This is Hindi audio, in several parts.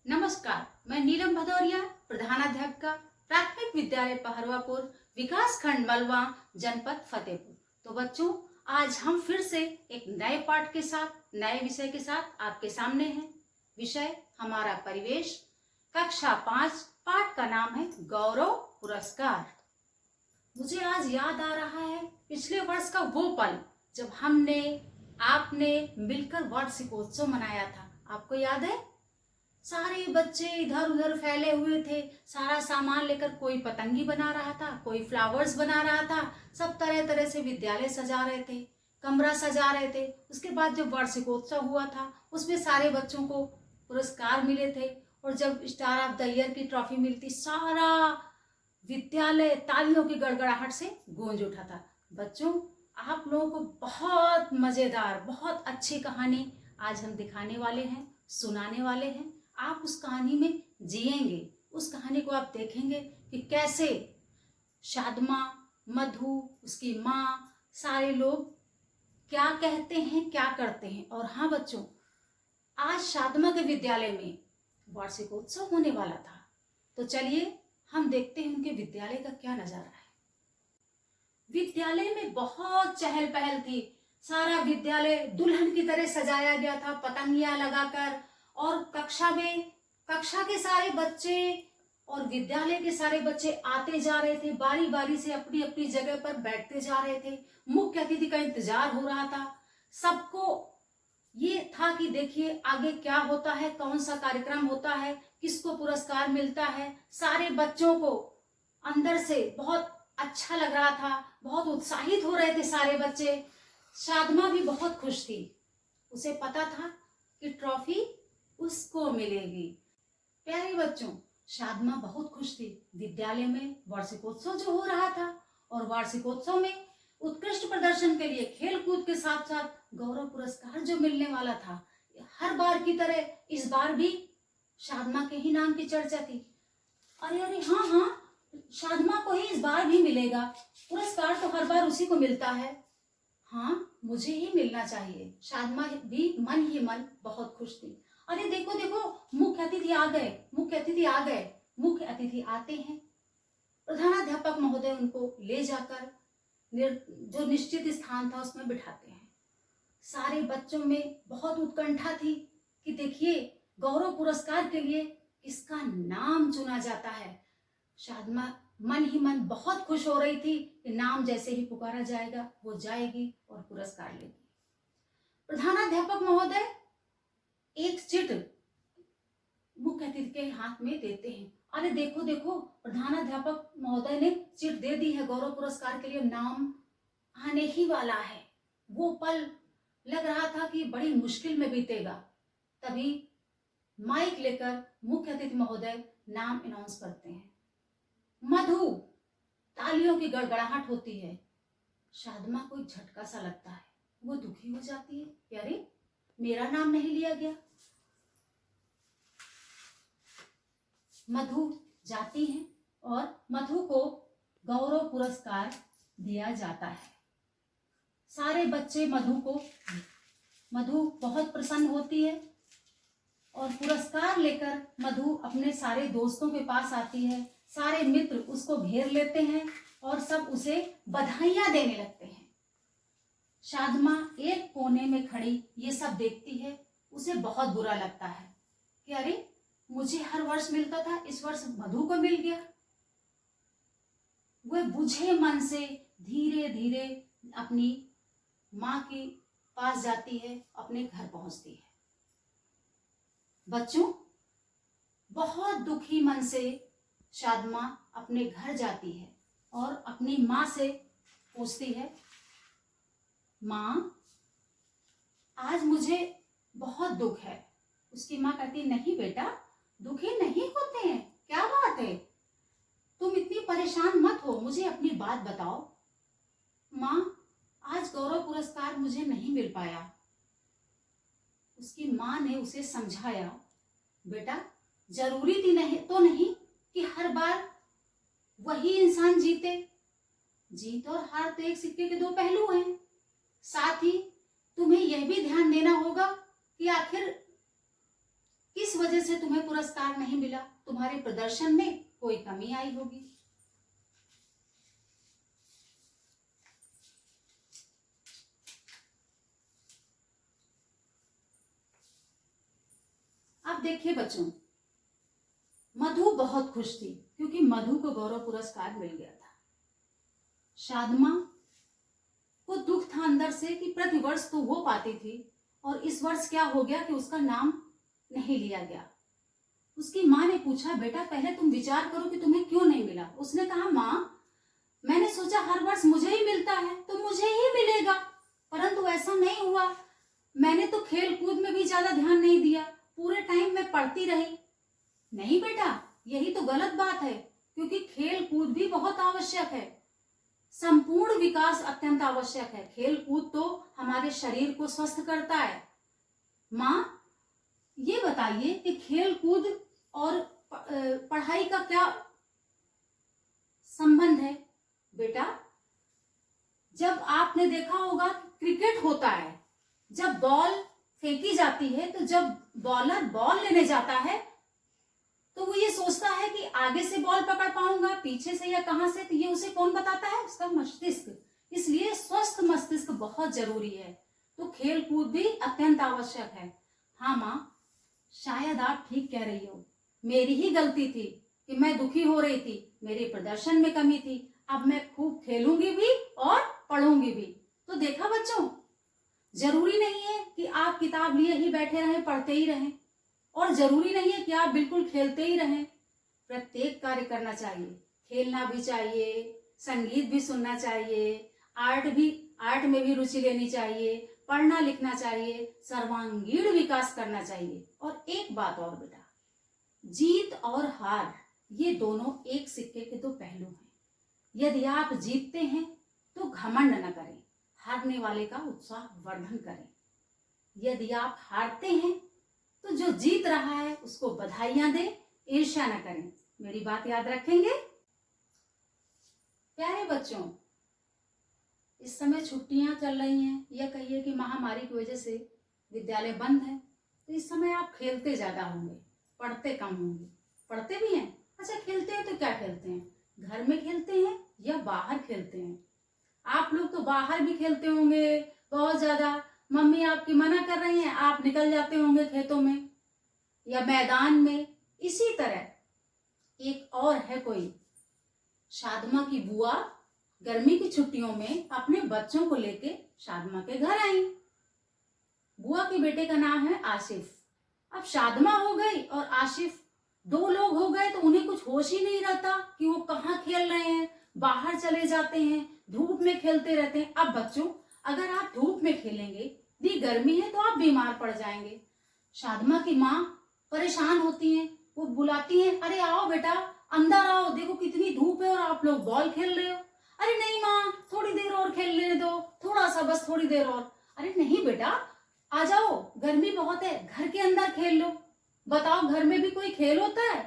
नमस्कार, मैं नीलम भदौरिया, प्रधानाध्यापिका, प्राथमिक विद्यालय पहरवापुर, विकास खंड मलवा, जनपद फतेहपुर। तो बच्चों, आज हम फिर से एक नए पाठ के साथ, नए विषय के साथ आपके सामने हैं। विषय हमारा परिवेश, कक्षा 5, पाठ का नाम है गौरव पुरस्कार। मुझे आज याद आ रहा है पिछले वर्ष का वो पल जब आपने मिलकर वार्षिकोत्सव मनाया था। आपको याद है? सारे बच्चे इधर उधर फैले हुए थे, सारा सामान लेकर, कोई पतंगी बना रहा था, कोई फ्लावर्स बना रहा था, सब तरह तरह से विद्यालय सजा रहे थे, कमरा सजा रहे थे। उसके बाद जब वार्षिकोत्सव हुआ था उसमें सारे बच्चों को पुरस्कार मिले थे, और जब स्टार ऑफ द ईयर की ट्रॉफी मिलती, सारा विद्यालय तालियों की गड़गड़ाहट से गूंज उठा था। बच्चों, आप लोगों को बहुत मजेदार, बहुत अच्छी कहानी आज हम दिखाने वाले हैं, सुनाने वाले हैं। आप उस कहानी में जिएंगे, उस कहानी को आप देखेंगे कि कैसे शादमा, मधु, उसकी माँ, सारे लोग क्या कहते हैं, क्या करते हैं। और हाँ बच्चों, आज शादमा के विद्यालय में वार्षिकोत्सव होने वाला था, तो चलिए हम देखते हैं उनके विद्यालय का क्या नजारा है। विद्यालय में बहुत चहल पहल थी, सारा विद्यालय दुल्हन की तरह सजाया गया था, पतंगियां लगाकर। और कक्षा के सारे बच्चे और विद्यालय के सारे बच्चे आते जा रहे थे, बारी बारी से अपनी अपनी जगह पर बैठते जा रहे थे। मुख्य अतिथि का इंतजार हो रहा था। सबको ये था कि देखिए आगे क्या होता है, कौन सा कार्यक्रम होता है, किसको पुरस्कार मिलता है। सारे बच्चों को अंदर से बहुत अच्छा लग रहा था, बहुत उत्साहित हो रहे थे सारे बच्चे। शादमा भी बहुत खुश थी, उसे पता था कि ट्रॉफी उसको मिलेगी। प्यारे बच्चों, शादमा बहुत खुश थी। विद्यालय में वार्षिकोत्सव जो हो रहा था, और वार्षिकोत्सव में उत्कृष्ट प्रदर्शन के लिए खेल कूद के साथ साथ गौरव पुरस्कार जो मिलने वाला था, हर बार की तरह इस बार भी शादमा के ही नाम की चर्चा थी। अरे अरे, हाँ हाँ, शादमा को ही इस बार भी मिलेगा पुरस्कार, तो हर बार उसी को मिलता है। हाँ, मुझे ही मिलना चाहिए। शादमा भी मन ही मन बहुत खुश थी। अरे देखो देखो, मुख्य अतिथि आ गए, मुख्य अतिथि आ गए। मुख्य अतिथि आते हैं, प्रधानाध्यापक महोदय उनको ले जाकर जो निश्चित स्थान था उसमें बिठाते हैं। सारे बच्चों में बहुत उत्कंठा थी कि देखिए गौरव पुरस्कार के लिए किसका नाम चुना जाता है। शादमा मन ही मन बहुत खुश हो रही थी कि नाम जैसे ही पुकारा जाएगा वो जाएगी और पुरस्कार लेगी। प्रधानाध्यापक महोदय एक चिट मुख्य अतिथि के हाथ में देते हैं। अरे देखो देखो, प्रधानाध्यापक महोदय ने चिट दे दी है, गौरव पुरस्कार के लिए नाम आने ही वाला है। वो पल लग रहा था कि बड़ी मुश्किल में बीतेगा। तभी माइक लेकर मुख्य अतिथि महोदय नाम अनाउंस करते हैं। मधु। तालियों की गड़गड़ाहट होती है। शादमा को एक झटका सा लगता है, वो दुखी हो जाती है कि अरे मेरा नाम नहीं लिया गया। मधु जाती है और मधु को गौरव पुरस्कार दिया जाता है। सारे बच्चे मधु बहुत प्रसन्न होती है, और पुरस्कार लेकर मधु अपने सारे दोस्तों के पास आती है। सारे मित्र उसको घेर लेते हैं और सब उसे बधाइयां देने लगते हैं। शादमा एक कोने में खड़ी ये सब देखती है। उसे बहुत बुरा लगता है कि अरे मुझे हर वर्ष मिलता था, इस वर्ष मधु को मिल गया। वह बुझे मन से धीरे धीरे अपनी माँ के पास जाती है, अपने घर पहुंचती है। बच्चों, बहुत दुखी मन से शादमा अपने घर जाती है और अपनी माँ से पूछती है, माँ आज मुझे बहुत दुख है। उसकी माँ कहती, नहीं बेटा, दुखी नहीं होते हैं, क्या बात है, तुम इतनी परेशान मत हो, मुझे अपनी बात बताओ। माँ, आज गौरव पुरस्कार मुझे नहीं मिल पाया। उसकी माँ ने उसे समझाया, बेटा जरूरी थी नहीं कि हर बार वही इंसान जीते। जीत और हार तो एक सिक्के के दो पहलू हैं। साथ ही तुम्हें यह भी ध्यान देना होगा कि आखिर किस किस वजह से तुम्हें पुरस्कार नहीं मिला? तुम्हारे प्रदर्शन में कोई कमी आई होगी। अब देखिए बच्चों, मधु बहुत खुश थी क्योंकि मधु को गौरव पुरस्कार मिल गया था। शादमा को दुख था अंदर से कि प्रतिवर्ष तो वो पाती थी और इस वर्ष क्या हो गया कि उसका नाम नहीं लिया गया। उसकी माँ ने पूछा, बेटा पहले तुम विचार करो कि तुम्हें क्यों नहीं मिला। उसने कहा, माँ मैंने सोचा हर वर्ष मुझे ही मिलता है तो मुझे ही मिलेगा, परंतु ऐसा नहीं हुआ। मैंने तो खेल कूद में भी ज्यादा ध्यान नहीं दिया, पूरे टाइम मैं पढ़ती रही। नहीं बेटा, यही तो गलत बात है, क्योंकि खेल कूद भी बहुत आवश्यक है। संपूर्ण विकास अत्यंत आवश्यक है। खेल कूद तो हमारे शरीर को स्वस्थ करता है। माँ ये बताइए कि खेल कूद और पढ़ाई का क्या संबंध है? बेटा, जब आपने देखा होगा क्रिकेट होता है, जब बॉल फेंकी जाती है तो जब बॉलर बॉल लेने जाता है तो वो ये सोचता है कि आगे से बॉल पकड़ पाऊंगा, पीछे से या कहां से, तो ये उसे कौन बताता है? उसका मस्तिष्क। इसलिए स्वस्थ मस्तिष्क बहुत जरूरी है। तो खेल कूद भी अत्यंत आवश्यक है। हाँ माँ, शायद आप ठीक कह रही हो, मेरी ही गलती थी कि मैं दुखी हो रही थी, मेरे प्रदर्शन में कमी थी। अब मैं खूब खेलूंगी भी और पढ़ूंगी भी। तो देखा बच्चों, जरूरी नहीं है कि आप किताब लिए ही बैठे रहें, पढ़ते ही रहें, और जरूरी नहीं है कि आप बिल्कुल खेलते ही रहें। प्रत्येक कार्य करना चाहिए, खेलना भी चाहिए, संगीत भी सुनना चाहिए, आर्ट में भी रुचि लेनी चाहिए, पढ़ना लिखना चाहिए, सर्वांगीण विकास करना चाहिए। और एक बात और बेटा, जीत और हार ये दोनों एक सिक्के के दो पहलू हैं। यदि आप जीतते हैं तो घमंड न करें, हारने वाले का उत्साह वर्धन करें। यदि आप हारते हैं तो जो जीत रहा है उसको बधाइयां दें, ईर्ष्या न करें। मेरी बात याद रखेंगे? प्यारे बच्चों, इस समय छुट्टियां चल रही हैं, या कहिए कि महामारी की वजह से विद्यालय बंद है, तो इस समय आप खेलते ज्यादा होंगे, पढ़ते कम होंगे। पढ़ते भी हैं? अच्छा, खेलते हैं तो क्या खेलते हैं? घर में खेलते हैं या बाहर खेलते हैं? आप लोग तो बाहर भी खेलते होंगे बहुत ज्यादा। मम्मी आपकी मना कर रही हैं, आप निकल जाते होंगे खेतों में या मैदान में। इसी तरह एक और है कोई, शादमा की बुआ गर्मी की छुट्टियों में अपने बच्चों को लेके शादमा के घर आई। बुआ के बेटे का नाम है आसिफ। अब शादमा हो गई और आसिफ, दो लोग हो गए तो उन्हें कुछ होश ही नहीं रहता कि वो कहाँ खेल रहे हैं। बाहर चले जाते हैं, धूप में खेलते रहते हैं। अब बच्चों, अगर आप धूप में खेलेंगे, दी गर्मी है, तो आप बीमार पड़ जाएंगे। शादमा की माँ परेशान होती हैं, वो बुलाती हैं, अरे आओ बेटा, अंदर आओ, देखो कितनी धूप है और आप लोग बॉल खेल रहे हो। अरे नहीं माँ, थोड़ी देर और खेल लेने दो, थोड़ा सा, बस थोड़ी देर और। अरे नहीं बेटा, आ जाओ, गर्मी बहुत है, घर के अंदर खेल लो। बताओ, घर में भी कोई खेल होता है?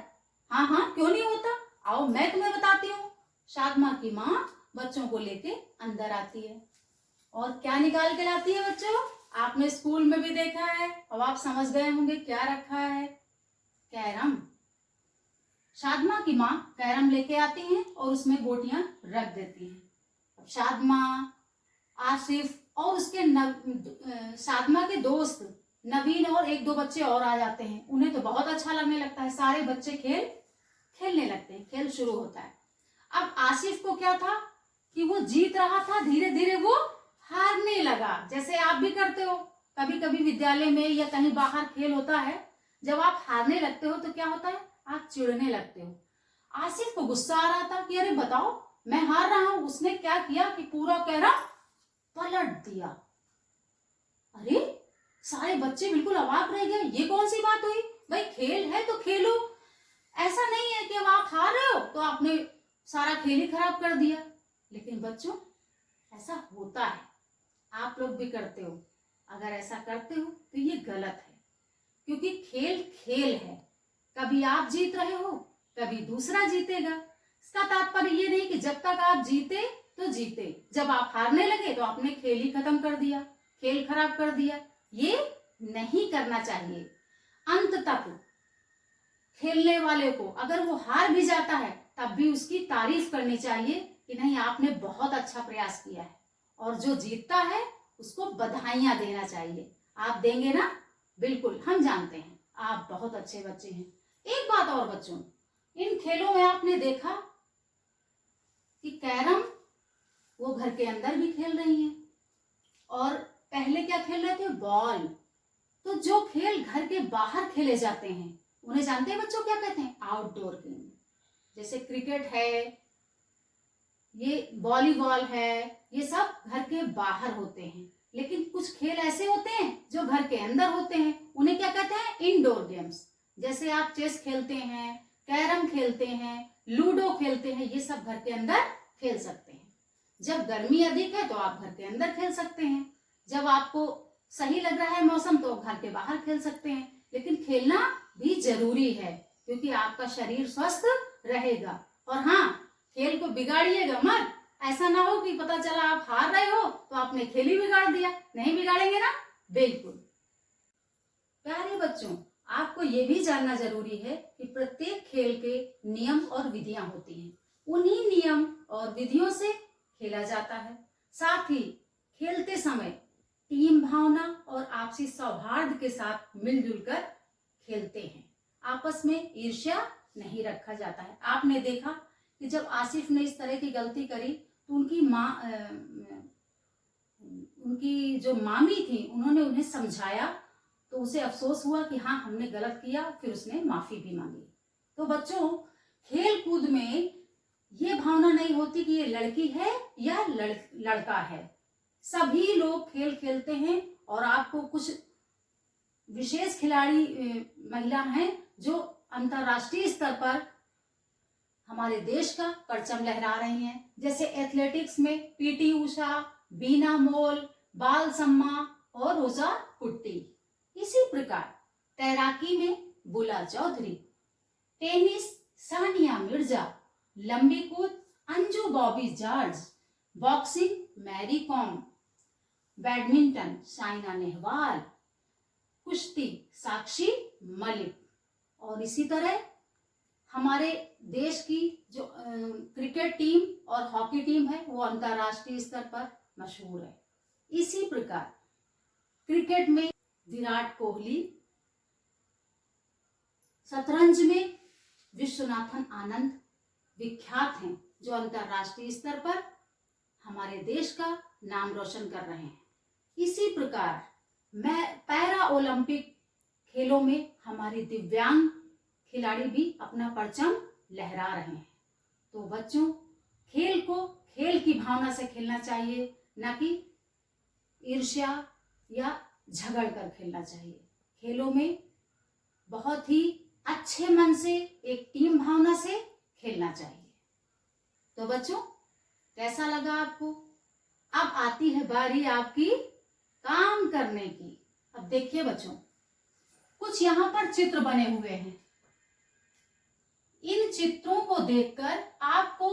हाँ हाँ, क्यों नहीं होता, आओ मैं तुम्हें बताती हूँ। शादमा की माँ बच्चों को लेके अंदर आती है और क्या निकाल के लाती है बच्चों? आपने स्कूल में भी देखा है, अब आप समझ गए होंगे क्या रखा है। कैरम। शादमा की माँ कैरम लेके आती हैं और उसमें गोटियां रख देती हैं। अब शादमा, आसिफ और उसके शादमा के दोस्त नवीन और एक दो बच्चे और आ जाते हैं। उन्हें तो बहुत अच्छा लगने लगता है, सारे बच्चे खेलने लगते हैं, खेल शुरू होता है। अब आसिफ को क्या था कि वो जीत रहा था, धीरे धीरे वो हारने लगा। जैसे आप भी करते हो, कभी कभी विद्यालय में या कहीं बाहर खेल होता है, जब आप हारने लगते हो तो क्या होता है? आप चिढ़ने लगते हो। आसिफ को गुस्सा आ रहा था कि अरे बताओ, मैं हार रहा हूं। उसने क्या किया कि पूरा कैरम पलट दिया। अरे, सारे बच्चे बिल्कुल अवाक रह गए, ये कौन सी बात हुई? भाई खेल है तो खेलो, ऐसा नहीं है कि अब आप हार रहे हो तो आपने सारा खेल ही खराब कर दिया। लेकिन बच्चों, ऐसा होता है, आप लोग भी करते हो। अगर ऐसा करते हो तो ये गलत है, क्योंकि खेल खेल है। कभी आप जीत रहे हो, कभी दूसरा जीतेगा। इसका तात्पर्य ये नहीं कि जब तक आप जीते तो जीते, जब आप हारने लगे तो आपने खेल ही खत्म कर दिया, खेल खराब कर दिया। ये नहीं करना चाहिए। अंत तक खेलने वाले को अगर वो हार भी जाता है तब भी उसकी तारीफ करनी चाहिए कि नहीं, आपने बहुत अच्छा प्रयास किया है। और जो जीतता है उसको बधाइयां देना चाहिए। आप देंगे ना? बिल्कुल, हम जानते हैं आप बहुत अच्छे बच्चे हैं। एक बात और बच्चों, इन खेलों में आपने देखा कि कैरम वो घर के अंदर भी खेल रही हैं और पहले क्या खेल रहे थे? बॉल। तो जो खेल घर के बाहर खेले जाते हैं उन्हें जानते हैं बच्चों क्या कहते हैं? Outdoor game. जैसे क्रिकेट है, ये वॉलीबॉल है, ये सब घर के बाहर होते हैं। लेकिन कुछ खेल ऐसे होते हैं जो घर के अंदर होते हैं, उन्हें क्या कहते हैं? Indoor games. जैसे आप चेस खेलते हैं, कैरम खेलते हैं, लूडो खेलते हैं, ये सब घर के अंदर खेल सकते हैं। जब गर्मी अधिक है तो आप घर के अंदर खेल सकते हैं, जब आपको सही लग रहा है मौसम तो घर के बाहर खेल सकते हैं। लेकिन खेलना भी जरूरी है क्योंकि आपका शरीर स्वस्थ रहेगा। और हाँ, खेल को बिगाड़िएगा मत। ऐसा ना हो कि पता चला आप हार रहे हो तो आपने खेल ही बिगाड़ दिया। नहीं बिगाड़ेंगे ना? बिल्कुल। प्यारे बच्चों, आपको ये भी जानना जरूरी है कि प्रत्येक खेल के नियम और विधियां होती हैं। उन्हीं नियम और विधियों से खेला जाता है। साथ ही खेलते समय टीम भावना और आपसी सौहार्द के साथ मिलजुल कर खेलते हैं। आपस में ईर्ष्या नहीं रखा जाता है। आपने देखा कि जब आसिफ ने इस तरह की गलती करी तो उनकी जो मामी थी उन्होंने उन्हें समझाया तो उसे अफसोस हुआ कि हाँ, हमने गलत किया। फिर उसने माफी भी मांगी। तो बच्चों, खेल कूद में ये भावना नहीं होती कि ये लड़की है या लड़का है। सभी लोग खेल खेलते हैं और आपको कुछ विशेष खिलाड़ी महिला हैं जो अंतर्राष्ट्रीय स्तर पर हमारे देश का परचम लहरा रही हैं। जैसे एथलेटिक्स में पीटी उषा, बीना मोल, बाल सम्मा और रोजा पुट्टी। इसी प्रकार तैराकी में बुला चौधरी, टेनिस सानिया मिर्जा, लंबी कूद अंजू बॉबी जॉर्ज, बॉक्सिंग मैरी कॉम, बैडमिंटन साइना नेहवाल, कुश्ती साक्षी मलिक। और इसी तरह हमारे देश की जो क्रिकेट टीम और हॉकी टीम है वो अंतर्राष्ट्रीय स्तर पर मशहूर है। इसी प्रकार क्रिकेट में विराट कोहली, शतरंज में विश्वनाथन आनंद विख्यात हैं जो अंतर्राष्ट्रीय स्तर पर हमारे देश का नाम रोशन कर रहे हैं। इसी प्रकार पैरा ओलंपिक खेलों में हमारे दिव्यांग खिलाड़ी भी अपना परचम लहरा रहे हैं। तो बच्चों, खेल को खेल की भावना से खेलना चाहिए, न कि ईर्ष्या या झगड़ कर खेलना चाहिए। खेलों में बहुत ही अच्छे मन से, एक टीम भावना से खेलना चाहिए। तो बच्चों, कैसा लगा आपको? अब आती है बारी आपकी काम करने की। अब देखिए बच्चों, कुछ यहाँ पर चित्र बने हुए हैं। इन चित्रों को देखकर आपको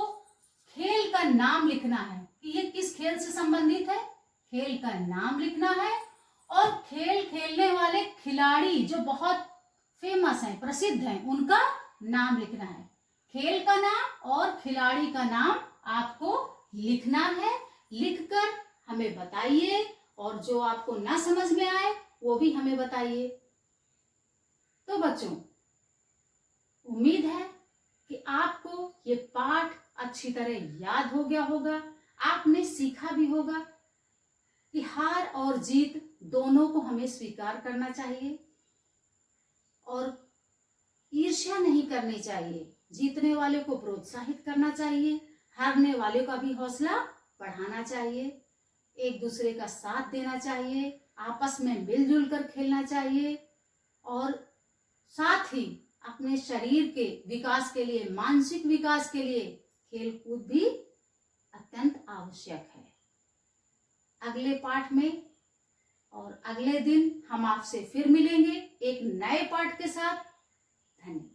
खेल का नाम लिखना है कि ये किस खेल से संबंधित है। खेल का नाम लिखना है और खेल खेलने वाले खिलाड़ी जो बहुत फेमस हैं, प्रसिद्ध हैं, उनका नाम लिखना है। खेल का नाम और खिलाड़ी का नाम आपको लिखना है। लिखकर हमें बताइए और जो आपको ना समझ में आए वो भी हमें बताइए। तो बच्चों, उम्मीद है कि आपको ये पाठ अच्छी तरह याद हो गया होगा। आपने सीखा भी होगा कि हार और जीत दोनों को हमें स्वीकार करना चाहिए और ईर्ष्या नहीं करनी चाहिए। जीतने वाले को प्रोत्साहित करना चाहिए, हारने वाले का भी हौसला बढ़ाना चाहिए, एक दूसरे का साथ देना चाहिए, आपस में मिलजुल कर खेलना चाहिए और साथ ही अपने शरीर के विकास के लिए, मानसिक विकास के लिए खेल कूद भी अत्यंत आवश्यक है। अगले पाठ में और अगले दिन हम आपसे फिर मिलेंगे एक नए पाठ के साथ। धन्यवाद।